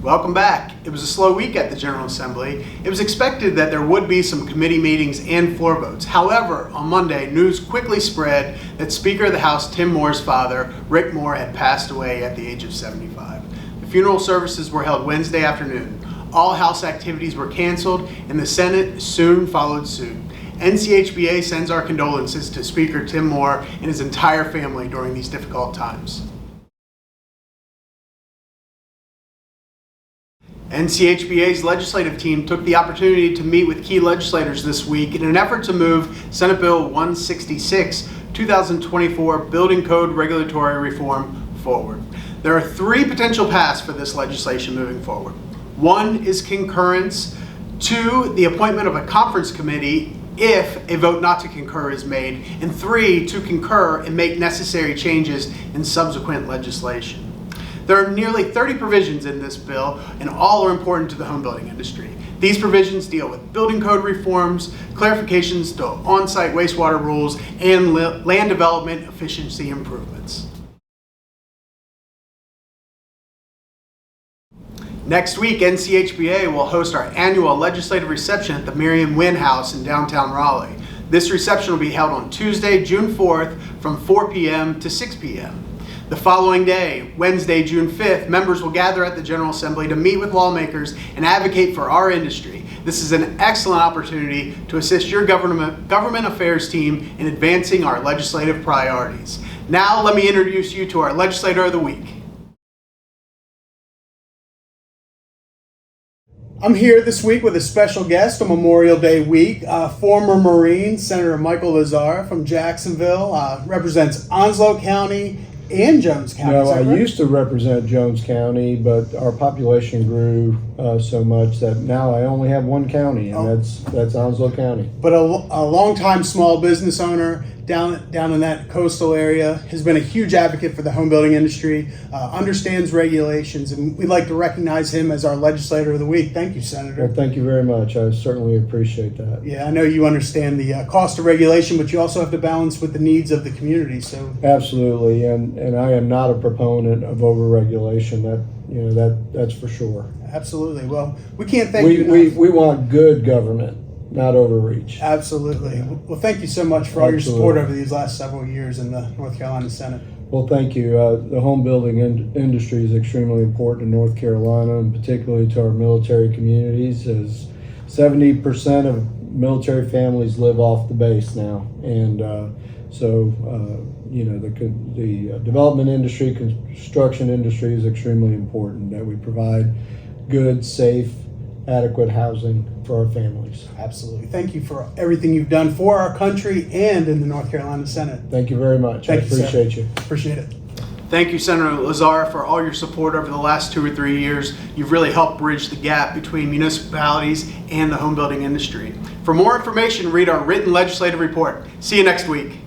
Welcome back. It was a slow week at the General Assembly. It was expected that there would be some committee meetings and floor votes. However, on Monday, news quickly spread that Speaker of the House Tim Moore's father, Rick Moore, had passed away at the age of 75. The funeral services were held Wednesday afternoon. All House activities were canceled, and the Senate soon followed suit. NCHBA sends our condolences to Speaker Tim Moore and his entire family during these difficult times. NCHBA's legislative team took the opportunity to meet with key legislators this week in an effort to move Senate Bill 166, 2024 Building Code Regulatory Reform forward. There are three potential paths for this legislation moving forward. One is concurrence. Two, the appointment of a conference committee if a vote not to concur is made. And three, to concur and make necessary changes in subsequent legislation. There are nearly 30 provisions in this bill, and all are important to the home building industry. These provisions deal with building code reforms, clarifications to on-site wastewater rules, and land development efficiency improvements. Next week, NCHBA will host our annual legislative reception at the Miriam Wynn House in downtown Raleigh. This reception will be held on Tuesday, June 4th from 4 p.m. to 6 p.m. The following day, Wednesday, June 5th, members will gather at the General Assembly to meet with lawmakers and advocate for our industry. This is an excellent opportunity to assist your government affairs team in advancing our legislative priorities. Now, let me introduce you to our Legislator of the Week. I'm here this week with a special guest on Memorial Day week, former Marine Senator Michael Lazzara from Jacksonville, represents Onslow County and Jones County. No, I used to represent Jones County, but our population grew so much that now I only have one county, and that's Onslow County. But a longtime small business owner down in that coastal area, has been a huge advocate for the home building industry, understands regulations, and we'd like to recognize him as our Legislator of the Week. Thank you, Senator. Well, thank you very much. I certainly appreciate that. Yeah, I know you understand the cost of regulation, but you also have to balance with the needs of the community. So absolutely, and I am not a proponent of overregulation. That's for sure. Absolutely. Well, we can't thank you enough. We want good government, not overreach. Absolutely. Well, thank you so much for all your support over these last several years in the North Carolina Senate. Well, thank you. The home building industry is extremely important in North Carolina, and particularly to our military communities, as 70% of military families live off the base now. And the development industry, construction industry is extremely important, that we provide good, safe, adequate housing for our families. Absolutely. Thank you for everything you've done for our country and in the North Carolina Senate. Thank you very much. I appreciate you. Appreciate it. Thank you, Senator Lazzara, for all your support over the last 2 or 3 years. You've really helped bridge the gap between municipalities and the home building industry. For more information, read our written legislative report. See you next week.